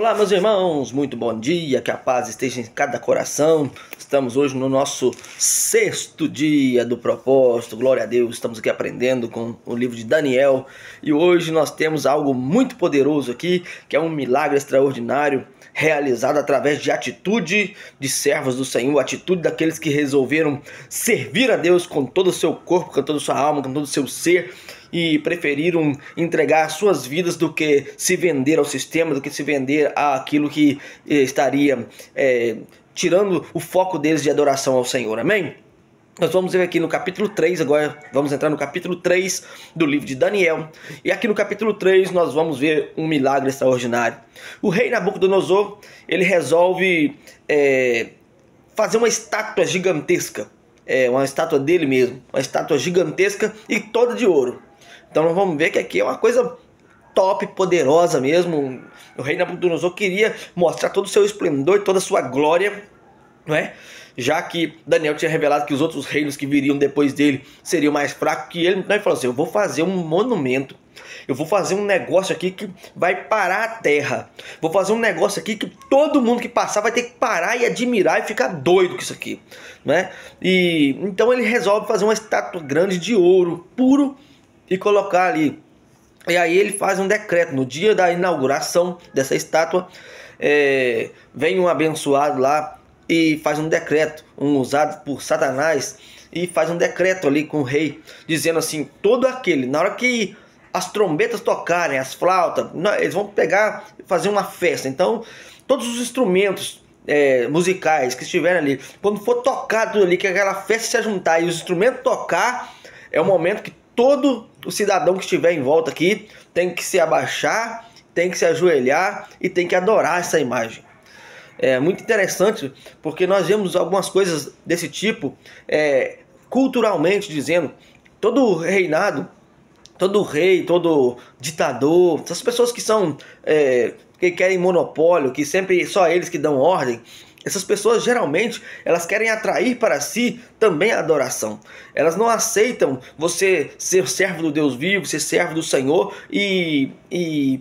Olá, meus irmãos, muito bom dia, que a paz esteja em cada coração. Estamos hoje no nosso 6º dia do propósito, glória a Deus. Estamos aqui aprendendo com o livro de Daniel e hoje nós temos algo muito poderoso aqui, que é um milagre extraordinário realizado através de atitude de servos do Senhor, atitude daqueles que resolveram servir a Deus com todo o seu corpo, com toda a sua alma, com todo o seu ser, e preferiram entregar suas vidas do que se vender ao sistema, do que se vender àquilo que estaria tirando o foco deles de adoração ao Senhor, amém? Nós vamos ver aqui no capítulo 3, agora vamos entrar no capítulo 3 do livro de Daniel. E aqui no capítulo 3 nós vamos ver um milagre extraordinário. O rei Nabucodonosor, ele resolve fazer uma estátua gigantesca. Uma estátua dele mesmo, uma estátua gigantesca e toda de ouro. Então nós vamos ver que aqui é uma coisa top, poderosa mesmo. O rei Nabucodonosor queria mostrar todo o seu esplendor e toda a sua glória, não é? Já que Daniel tinha revelado que os outros reinos que viriam depois dele seriam mais fracos que ele. Então ele falou assim: eu vou fazer um monumento, eu vou fazer um negócio aqui que vai parar a terra, vou fazer um negócio aqui que todo mundo que passar vai ter que parar e admirar e ficar doido com isso aqui, né? E então ele resolve fazer uma estátua grande de ouro puro e colocar ali. E aí ele faz um decreto no dia da inauguração dessa estátua. Vem um abençoado lá e faz um decreto, um usado por Satanás, e faz um decreto ali com o rei, dizendo assim: todo aquele, na hora que as trombetas tocarem, as flautas, eles vão pegar e fazer uma festa. Então todos os instrumentos musicais que estiverem ali, quando for tocar tudo ali, que aquela festa se juntar e os instrumentos tocar, é o momento que todo o cidadão que estiver em volta aqui tem que se abaixar, tem que se ajoelhar e tem que adorar essa imagem. É muito interessante, porque nós vemos algumas coisas desse tipo, culturalmente dizendo. Todo reinado, todo rei, todo ditador, essas pessoas que são que querem monopólio, que sempre só eles que dão ordem, essas pessoas geralmente elas querem atrair para si também a adoração. Elas não aceitam você ser servo do Deus vivo, ser servo do Senhor e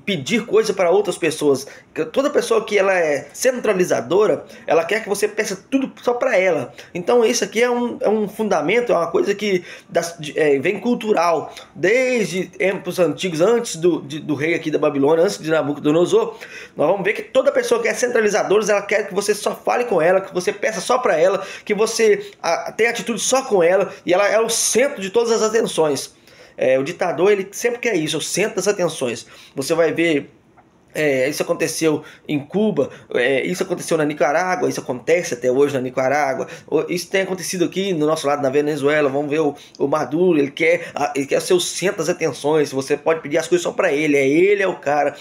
pedir coisa para outras pessoas. Toda pessoa que ela é centralizadora, ela quer que você peça tudo só para ela. Então isso aqui é um fundamento, é uma coisa que vem cultural. Desde tempos antigos, antes do rei aqui da Babilônia, antes de Nabucodonosor, nós vamos ver que toda pessoa que é centralizadora, ela quer que você só fale com ela, que você peça só para ela, que você tenha atitude só com ela, e ela é o centro de todas as atenções. O ditador, ele sempre quer isso, é o centro das atenções. Você vai ver, isso aconteceu em Cuba, isso aconteceu na Nicarágua, isso acontece até hoje na Nicarágua, isso tem acontecido aqui no nosso lado na Venezuela. Vamos ver o Maduro, ele quer ser o centro das atenções. Você pode pedir as coisas só para ele, ele é o cara.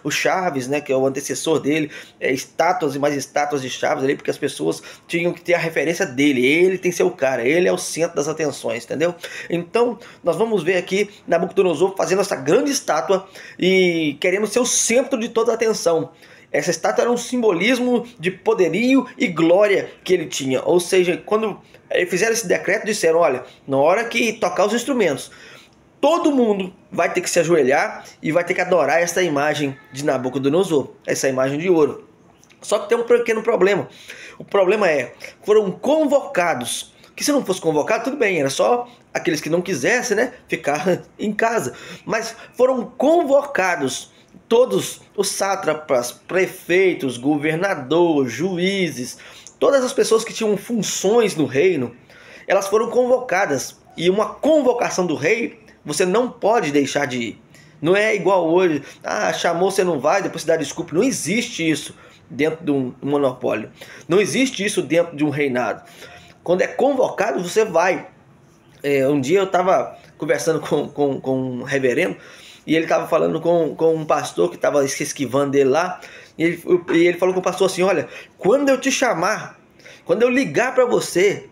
O Chaves, né, que é o antecessor dele, estátuas e mais estátuas de Chaves ali, porque as pessoas tinham que ter a referência dele. Ele tem que ser o cara, ele é o centro das atenções, entendeu? Então nós vamos ver aqui Nabucodonosor fazendo essa grande estátua e querendo ser o centro de toda a atenção. Essa estátua era um simbolismo de poderio e glória que ele tinha. Ou seja, quando fizeram esse decreto, disseram: olha, na hora que tocar os instrumentos, todo mundo vai ter que se ajoelhar e vai ter que adorar essa imagem de Nabucodonosor, essa imagem de ouro. Só que tem um pequeno problema. O problema foram convocados. Que se não fosse convocado, tudo bem, era só aqueles que não quisessem, né, ficar em casa. Mas foram convocados todos os sátrapas, prefeitos, governadores, juízes, todas as pessoas que tinham funções no reino, elas foram convocadas. E uma convocação do rei, você não pode deixar de ir. Não é igual hoje: chamou, você não vai, depois você dá desculpa. Não existe isso dentro de um monopólio. Não existe isso dentro de um reinado. Quando é convocado, você vai. Um dia eu estava conversando com um reverendo, e ele estava falando com um pastor que estava se esquivando dele lá. E ele falou com o pastor assim: olha, quando eu te chamar, quando eu ligar para você,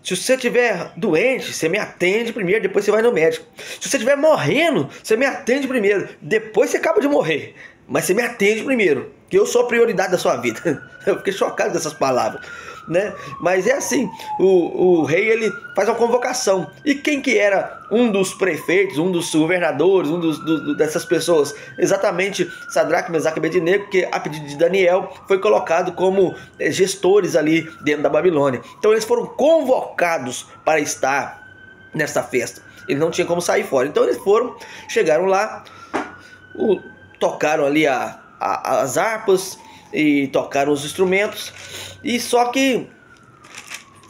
se você estiver doente, você me atende primeiro, depois você vai no médico. Se você estiver morrendo, você me atende primeiro, depois você acaba de morrer. Mas você me atende primeiro, que eu sou a prioridade da sua vida. Eu fiquei chocado com essas palavras. né? Mas é assim, o rei ele faz uma convocação. E quem que era um dos prefeitos, um dos governadores, dessas pessoas? Exatamente Sadraque, Mesaque e Abednego, que a pedido de Daniel foi colocado como gestores ali dentro da Babilônia. Então eles foram convocados para estar nessa festa. Eles não tinham como sair fora. Então eles foram, chegaram lá, tocaram ali as harpas e tocaram os instrumentos. E só que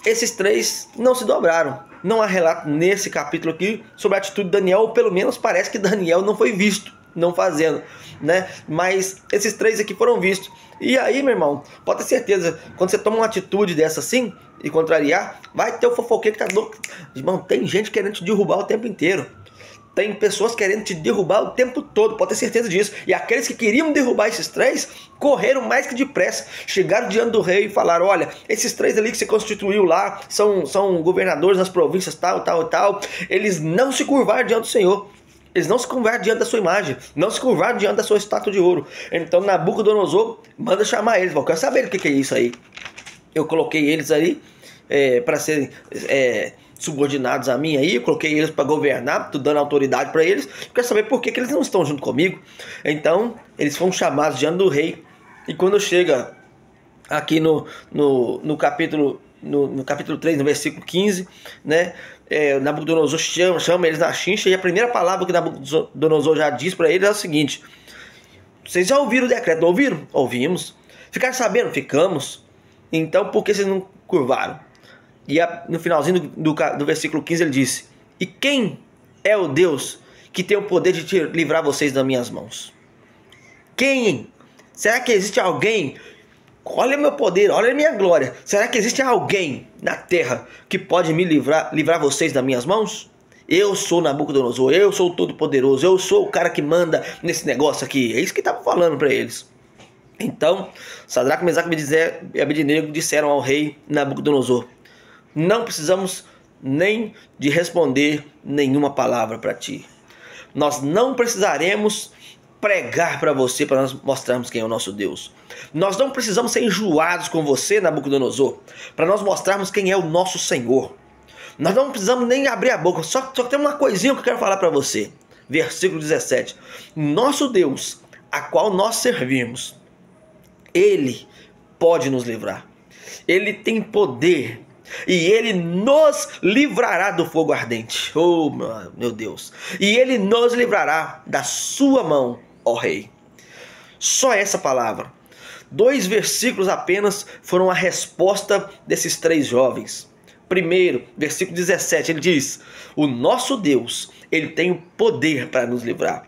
esses três não se dobraram. Não há relato nesse capítulo aqui sobre a atitude de Daniel, ou pelo menos parece que Daniel não foi visto não fazendo, né? Mas esses três aqui foram vistos. E aí, meu irmão, pode ter certeza, quando você toma uma atitude dessa assim e contrariar, vai ter o fofoqueiro que tá louco. Irmão, tem gente querendo te derrubar o tempo inteiro. Tem pessoas querendo te derrubar o tempo todo, pode ter certeza disso. E aqueles que queriam derrubar esses três, correram mais que depressa. Chegaram diante do rei e falaram: olha, esses três ali que se constituiu lá, são governadores nas províncias tal, tal e tal. Eles não se curvaram diante do Senhor. Eles não se curvaram diante da sua imagem, não se curvaram diante da sua estátua de ouro. Então Nabucodonosor manda chamar eles. Eu quero saber o que é isso aí. Eu coloquei eles aí para serem subordinados a mim aí, eu coloquei eles para governar, tô dando autoridade para eles. Eu quero saber por que eles não estão junto comigo. Então eles foram chamados diante do rei. E quando chega aqui no capítulo 3, no versículo 15, né, Nabucodonosor chama eles na chincha, e a primeira palavra que Nabucodonosor já diz para eles é o seguinte: vocês já ouviram o decreto, não ouviram? Ouvimos. Ficaram sabendo? Ficamos. Então por que vocês não curvaram? E no finalzinho do versículo 15 ele disse: e quem é o Deus que tem o poder de livrar vocês das minhas mãos? Quem? Será que existe alguém? Olha meu poder, olha a minha glória. Será que existe alguém na terra que pode me livrar vocês das minhas mãos? Eu sou Nabucodonosor, eu sou o Todo-Poderoso, eu sou o cara que manda nesse negócio aqui. É isso que estava falando para eles. Então Sadraque, Mesaque e Abednego disseram ao rei Nabucodonosor: não precisamos nem de responder nenhuma palavra para ti. Nós não precisaremos pregar para você, para nós mostrarmos quem é o nosso Deus. Nós não precisamos ser enjoados com você, Nabucodonosor, para nós mostrarmos quem é o nosso Senhor. Nós não precisamos nem abrir a boca. Só tem uma coisinha que eu quero falar para você. Versículo 17. Nosso Deus, a qual nós servimos, Ele pode nos livrar. Ele tem poder. E Ele nos livrará do fogo ardente. Oh meu Deus. E Ele nos livrará da sua mão, ó rei. Só essa palavra. 2 versículos apenas foram a resposta desses três jovens. Primeiro, versículo 17, ele diz: o nosso Deus, Ele tem o poder para nos livrar.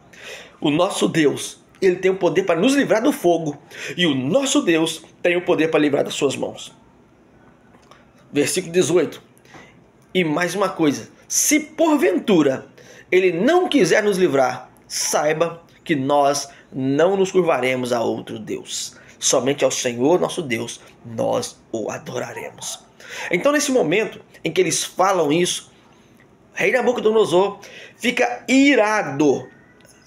O nosso Deus, Ele tem o poder para nos livrar do fogo. E o nosso Deus tem o poder para livrar das suas mãos. Versículo 18. E mais uma coisa: se porventura Ele não quiser nos livrar, saiba que nós não nos curvaremos a outro Deus. Somente ao Senhor nosso Deus nós o adoraremos. Então nesse momento em que eles falam isso, o rei Nabucodonosor fica irado.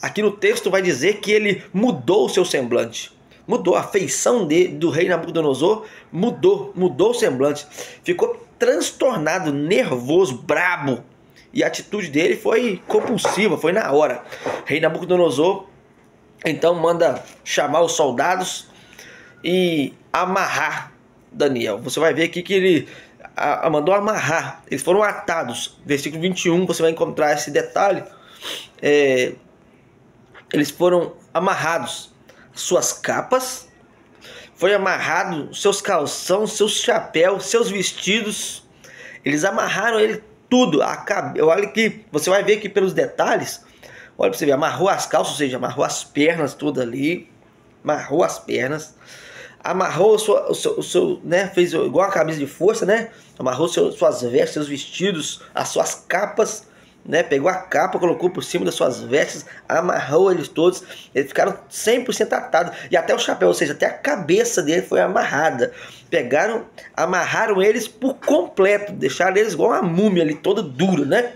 Aqui no texto vai dizer que ele mudou o seu semblante. Mudou a feição do rei Nabucodonosor, mudou o semblante. Ficou transtornado, nervoso, brabo. E a atitude dele foi compulsiva, foi na hora. Rei Nabucodonosor então manda chamar os soldados e amarrar Daniel. Você vai ver aqui que ele mandou amarrar. Eles foram atados. Versículo 21, você vai encontrar esse detalhe. Eles foram amarrados. Suas capas, foi amarrado seus calções, seus chapéus, seus vestidos. Eles amarraram ele tudo. Olha que você vai ver aqui pelos detalhes. Olha para você ver, amarrou as calças, ou seja, amarrou as pernas todas ali. Amarrou as pernas. Amarrou o seu, né? Fez igual a camisa de força, né? Amarrou suas vestes, seus vestidos, as suas capas, né? Pegou a capa, colocou por cima das suas vestes, amarrou eles todos. Eles ficaram 100% atados. E até o chapéu, ou seja, até a cabeça dele foi amarrada. Pegaram, amarraram eles por completo, deixaram eles igual uma múmia ali, toda dura, né?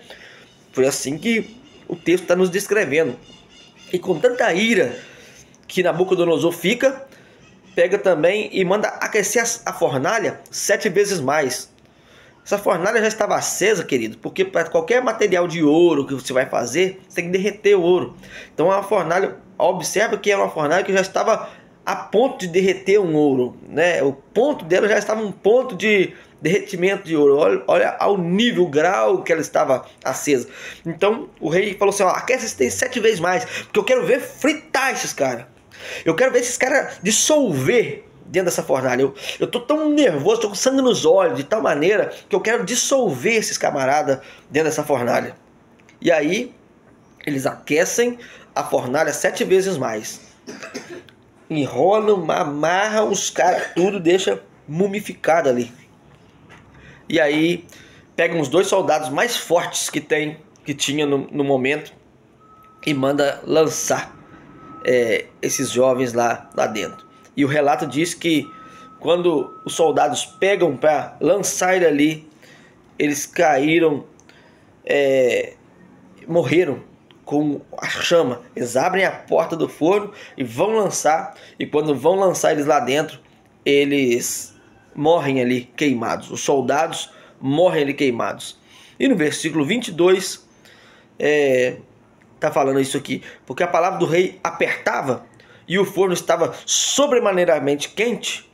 Foi assim que o texto está nos descrevendo. E com tanta ira que Nabucodonosor fica, pega também e manda aquecer a fornalha 7 vezes mais. Essa fornalha já estava acesa, querido, porque para qualquer material de ouro que você vai fazer, você tem que derreter o ouro. Então a fornalha, observa que é uma fornalha que já estava a ponto de derreter um ouro, né? O ponto dela já estava um ponto de derretimento de ouro. Olha ao nível, o grau que ela estava acesa. Então o rei falou assim, ó, aquece esse 7 vezes mais, porque eu quero ver fritar esses caras. Eu quero ver esses caras dissolver dentro dessa fornalha. Eu tô tão nervoso, tô com sangue nos olhos, de tal maneira que eu quero dissolver esses camaradas dentro dessa fornalha. E aí, eles aquecem a fornalha 7 vezes mais. Enrolam, amarram os caras, tudo, deixa mumificado ali. E aí, pegam os 2 soldados mais fortes que tinha no momento e manda lançar esses jovens lá dentro. E o relato diz que quando os soldados pegam para lançar ele ali, eles caíram, morreram com a chama. Eles abrem a porta do forno e vão lançar. E quando vão lançar eles lá dentro, eles morrem ali queimados. Os soldados morrem ali queimados. E no versículo 22, está falando isso aqui. Porque a palavra do rei apertava e o forno estava sobremaneiramente quente,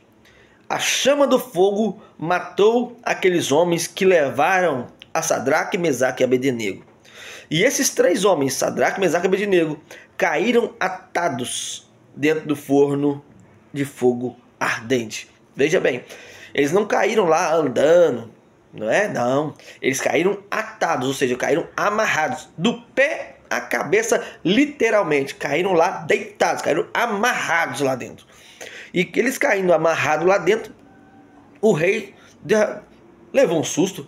a chama do fogo matou aqueles homens que levaram a Sadraque, Mesaque e Abednego. E esses 3 homens, Sadraque, Mesaque e Abednego, caíram atados dentro do forno de fogo ardente. Veja bem, eles não caíram lá andando, não, eles caíram atados, ou seja, caíram amarrados, do pé a cabeça, literalmente, caíram lá deitados, caíram amarrados lá dentro. E eles caindo amarrados lá dentro, o rei levou um susto.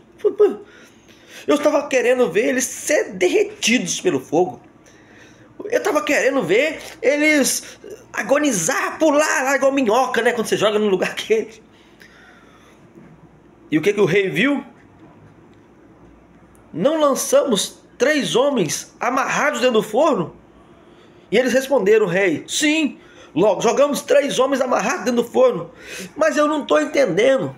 Eu estava querendo ver eles ser derretidos pelo fogo. Eu estava querendo ver eles agonizar, pular lá igual minhoca, né, quando você joga num lugar quente. E o que o rei viu? Não lançamos 3 homens amarrados dentro do forno? E eles responderam, rei, sim, logo jogamos 3 homens amarrados dentro do forno. Mas eu não estou entendendo,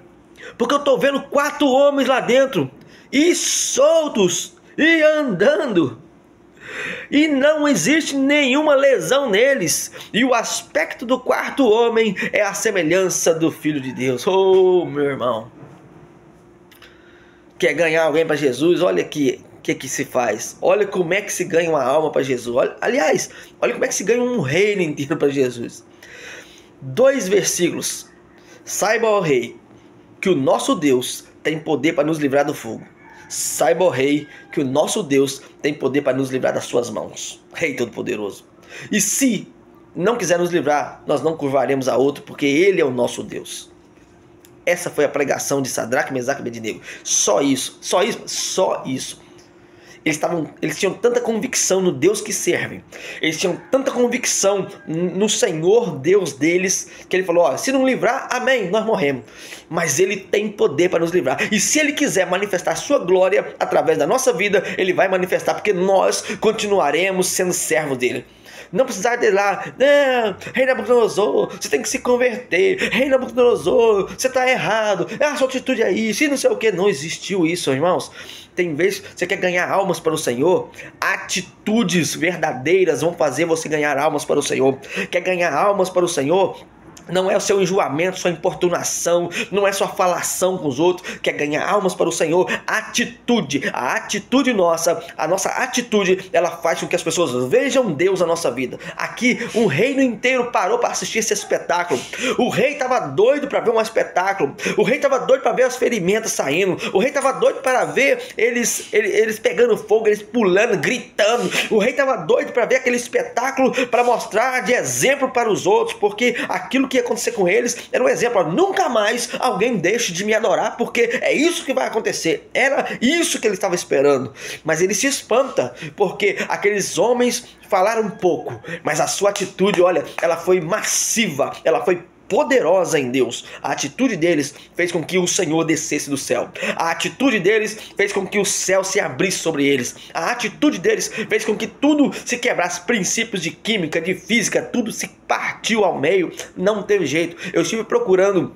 porque eu estou vendo 4 homens lá dentro, e soltos, e andando, e não existe nenhuma lesão neles, e o aspecto do 4º homem é a semelhança do Filho de Deus. Oh, meu irmão, quer ganhar alguém para Jesus? Olha aqui. O que se faz? Olha como é que se ganha uma alma para Jesus. Aliás, olha como é que se ganha um reino inteiro para Jesus. 2 versículos. Saiba, ó rei, que o nosso Deus tem poder para nos livrar do fogo. Saiba, ó rei, que o nosso Deus tem poder para nos livrar das suas mãos. Rei Todo-Poderoso. E se não quiser nos livrar, nós não curvaremos a outro, porque Ele é o nosso Deus. Essa foi a pregação de Sadraque, Mesaque e Abednego. Só isso. Eles tinham tanta convicção no Deus que servem. Eles tinham tanta convicção no Senhor Deus deles, que ele falou, ó, se não livrar, amém, nós morremos. Mas ele tem poder para nos livrar. E se ele quiser manifestar sua glória através da nossa vida, ele vai manifestar, porque nós continuaremos sendo servos dele. Não precisar de lá, não, rei Nabucodonosor, você tem que se converter, rei Nabucodonosor, você está errado, a sua atitude é isso, e não sei o que. Não existiu isso, irmãos. Tem vezes que você quer ganhar almas para o Senhor, atitudes verdadeiras vão fazer você ganhar almas para o Senhor. Quer ganhar almas para o Senhor? Não é o seu enjoamento, sua importunação, não é sua falação com os outros. Quer ganhar almas para o Senhor? Atitude, a atitude nossa, a nossa atitude, ela faz com que as pessoas vejam Deus na nossa vida. Aqui, um reino inteiro parou para assistir esse espetáculo. O rei estava doido para ver um espetáculo. O rei estava doido para ver as ferimentas saindo. O rei estava doido para ver eles pegando fogo, eles pulando, gritando. O rei estava doido para ver aquele espetáculo, para mostrar de exemplo para os outros, porque aquilo que ia acontecer com eles era um exemplo. Nunca mais alguém deixe de me adorar, porque é isso que vai acontecer. Era isso que ele estava esperando. Mas ele se espanta, porque aqueles homens falaram pouco, mas a sua atitude, olha, ela foi massiva, ela foi poderosa em Deus. A atitude deles fez com que o Senhor descesse do céu. A atitude deles fez com que o céu se abrisse sobre eles. A atitude deles fez com que tudo se quebrasse. Princípios de química, de física, tudo se partiu ao meio. Não teve jeito. Eu estive procurando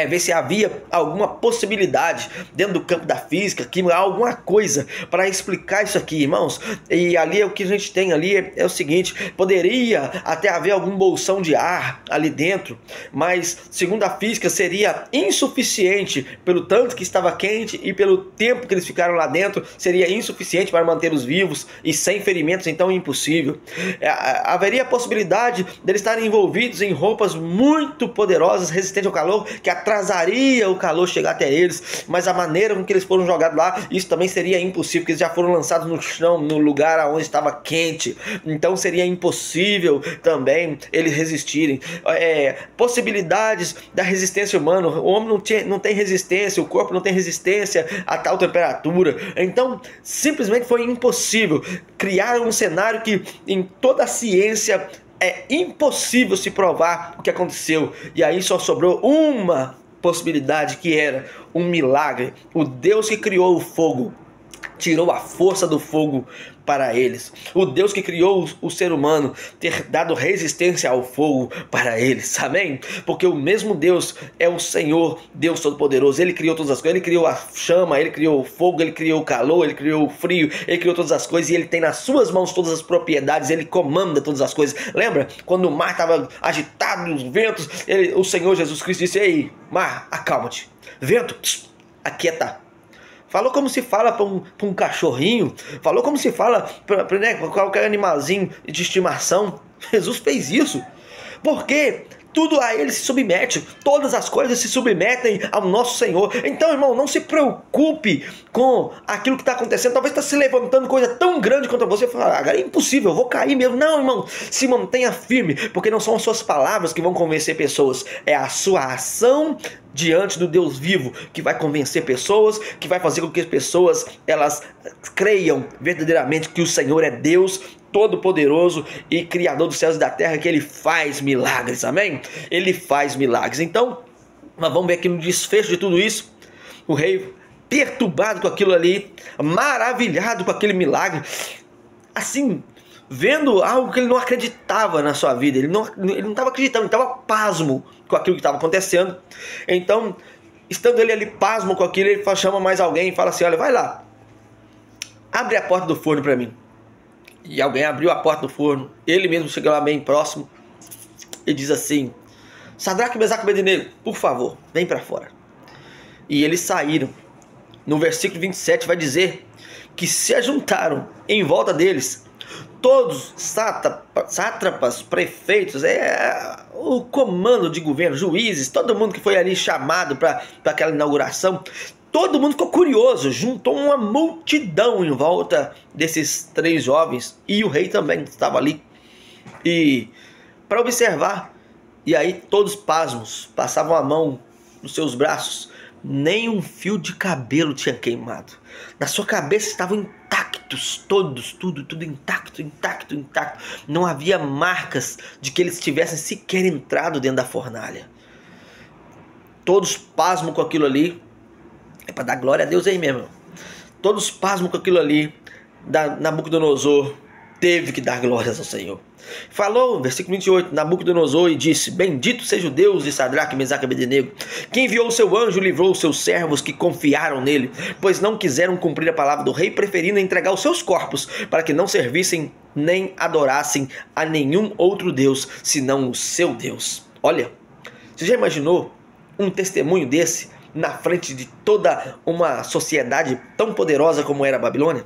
ver se havia alguma possibilidade dentro do campo da física, química, alguma coisa para explicar isso aqui, irmãos. E ali o que a gente tem ali é o seguinte: poderia até haver algum bolsão de ar ali dentro, mas segundo a física seria insuficiente pelo tanto que estava quente e pelo tempo que eles ficaram lá dentro, seria insuficiente para mantê-los vivos e sem ferimentos, então impossível. Haveria a possibilidade deles estarem envolvidos em roupas muito poderosas, resistentes ao calor, que atrasaria o calor chegar até eles, mas a maneira com que eles foram jogados lá, isso também seria impossível, porque eles já foram lançados no chão, no lugar onde estava quente, então seria impossível também eles resistirem. Possibilidades da resistência humana: o homem não tem resistência, o corpo não tem resistência a tal temperatura, então simplesmente foi impossível criar um cenário que em toda a ciência é impossível se provar o que aconteceu. E aí só sobrou uma possibilidade, que era um milagre. O Deus que criou o fogo tirou a força do fogo para eles. O Deus que criou o ser humano ter dado resistência ao fogo para eles. Amém? Porque o mesmo Deus é o Senhor, Deus Todo-Poderoso. Ele criou todas as coisas. Ele criou a chama, Ele criou o fogo, Ele criou o calor, Ele criou o frio, Ele criou todas as coisas, e Ele tem nas suas mãos todas as propriedades. Ele comanda todas as coisas. Lembra? Quando o mar estava agitado, os ventos, o Senhor Jesus Cristo disse: ei, mar, acalma-te. Vento, aquieta. Falou como se fala para um cachorrinho. Falou como se fala para qualquer animalzinho de estimação. Jesus fez isso. Porque tudo a ele se submete. Todas as coisas se submetem ao nosso Senhor. Então, irmão, não se preocupe com aquilo que está acontecendo. Talvez está se levantando coisa tão grande contra você. Fala: agora é impossível, eu vou cair mesmo. Não, irmão, se mantenha firme, porque não são as suas palavras que vão convencer pessoas. É a sua ação diante do Deus vivo que vai convencer pessoas, que vai fazer com que as pessoas elas creiam verdadeiramente que o Senhor é Deus Todo-Poderoso e Criador dos céus e da terra, que Ele faz milagres. Amém? Ele faz milagres. Então, nós vamos ver aqui no desfecho de tudo isso, o rei, perturbado com aquilo ali, maravilhado com aquele milagre, assim, vendo algo que ele não acreditava na sua vida. Ele não estava acreditando, ele estava pasmo com aquilo que estava acontecendo. Então, estando ele ali pasmo com aquilo, ele chama mais alguém e fala assim: olha, vai lá, abre a porta do forno para mim. E alguém abriu a porta do forno. Ele mesmo chegou lá bem próximo e diz assim: Sadraque, Mesaque e Abednego, por favor, vem para fora. E eles saíram. No versículo 27 vai dizer que se ajuntaram em volta deles todos sátrapas, prefeitos, o comando de governo, juízes, todo mundo que foi ali chamado para aquela inauguração. Todo mundo ficou curioso, juntou uma multidão em volta desses 3 jovens, e o rei também estava ali, e para observar. E aí todos pasmos, passavam a mão nos seus braços, nem um fio de cabelo tinha queimado. Na sua cabeça estavam intactos, todos, tudo intacto. Não havia marcas de que eles tivessem sequer entrado dentro da fornalha. Todos pasmam com aquilo ali. É para dar glória a Deus aí mesmo. Todos pasmam com aquilo ali. Nabucodonosor teve que dar glórias ao Senhor. Falou, versículo 28, Nabucodonosor, e disse: bendito seja o Deus de Sadraque, Mesaque e Abednego, que enviou o seu anjo e livrou os seus servos que confiaram nele, pois não quiseram cumprir a palavra do rei, preferindo entregar os seus corpos, para que não servissem nem adorassem a nenhum outro Deus, senão o seu Deus. Olha, você já imaginou um testemunho desse na frente de toda uma sociedade tão poderosa como era a Babilônia?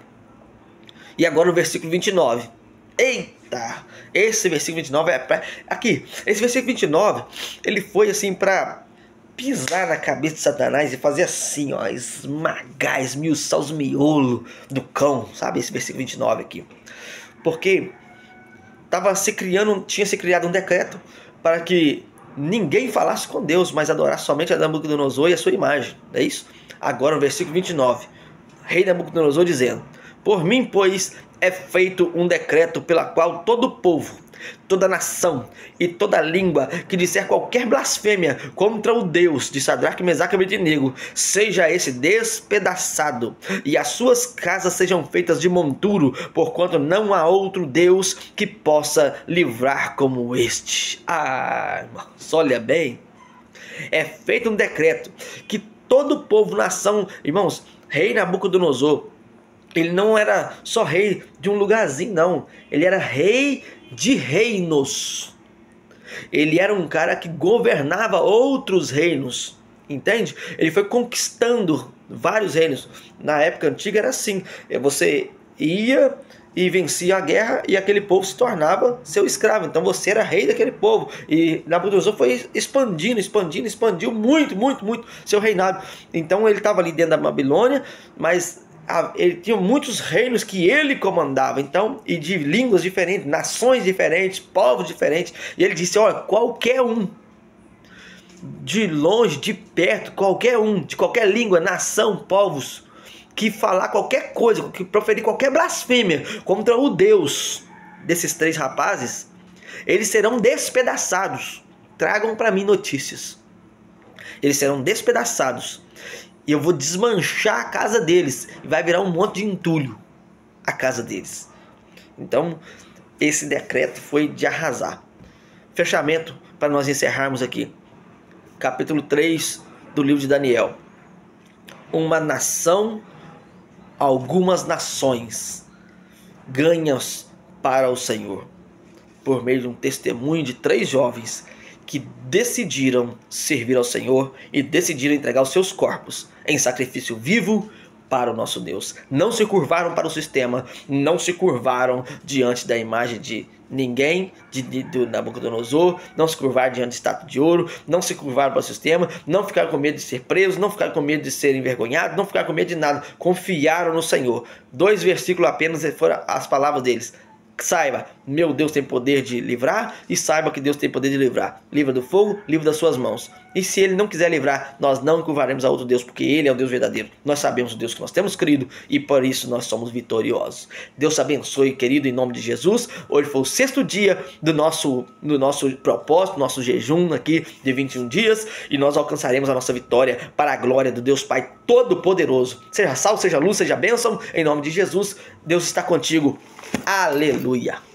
E agora o versículo 29. Eita! Esse versículo 29 aqui, esse versículo 29, ele foi assim para pisar na cabeça de Satanás e fazer assim, ó, esmagar, esmiuçar os miolos do cão, sabe? Esse versículo 29 aqui. Porque tinha se criado um decreto para que ninguém falasse com Deus, mas adorasse somente a Nabucodonosor e a sua imagem. É isso? Agora o versículo 29. Rei Nabucodonosor dizendo: Por mim, pois, é feito um decreto pela qual todo povo, toda nação e toda língua que disser qualquer blasfêmia contra o Deus de Sadraque, Mesaque e Abednego, seja esse despedaçado, e as suas casas sejam feitas de monturo, porquanto não há outro Deus que possa livrar como este. Irmãos, olha bem, é feito um decreto que todo povo, nação, irmãos, rei Nabucodonosor, ele não era só rei de um lugarzinho, não. Ele era rei de reinos. Ele era um cara que governava outros reinos, entende? Ele foi conquistando vários reinos. Na época antiga era assim: você ia e vencia a guerra e aquele povo se tornava seu escravo. Então você era rei daquele povo. E Nabucodonosor foi expandiu muito seu reinado. Então ele estava ali dentro da Babilônia, mas ele tinha muitos reinos que ele comandava, então, e de línguas diferentes, nações diferentes, povos diferentes. E ele disse: olha, qualquer um, de longe, de perto, qualquer um, de qualquer língua, nação, povos, que falar qualquer coisa, que proferir qualquer blasfêmia contra o Deus desses 3 rapazes, eles serão despedaçados. Tragam para mim notícias. Eles serão despedaçados. E eu vou desmanchar a casa deles. E vai virar um monte de entulho a casa deles. Então, esse decreto foi de arrasar. Fechamento, para nós encerrarmos aqui. Capítulo 3 do livro de Daniel. Uma nação, algumas nações, ganhas para o Senhor. Por meio de um testemunho de 3 jovens que decidiram servir ao Senhor e decidiram entregar os seus corpos em sacrifício vivo para o nosso Deus. Não se curvaram para o sistema, não se curvaram diante da imagem de ninguém, de Nabucodonosor, não se curvaram diante de estátua de ouro, não se curvaram para o sistema, não ficaram com medo de ser presos, não ficaram com medo de ser envergonhados, não ficaram com medo de nada, confiaram no Senhor. 2 versículos apenas foram as palavras deles: saiba, meu Deus tem poder de livrar, e saiba que Deus tem poder de livrar. Livra do fogo, livra das suas mãos. E se Ele não quiser livrar, nós não curvaremos a outro Deus, porque Ele é o Deus verdadeiro. Nós sabemos o Deus que nós temos crido, e por isso nós somos vitoriosos. Deus te abençoe, querido, em nome de Jesus. Hoje foi o 6º dia do nosso propósito, nosso jejum aqui de 21 dias, e nós alcançaremos a nossa vitória para a glória do Deus Pai Todo-Poderoso. Seja sal, seja luz, seja bênção, em nome de Jesus. Deus está contigo. Aleluia.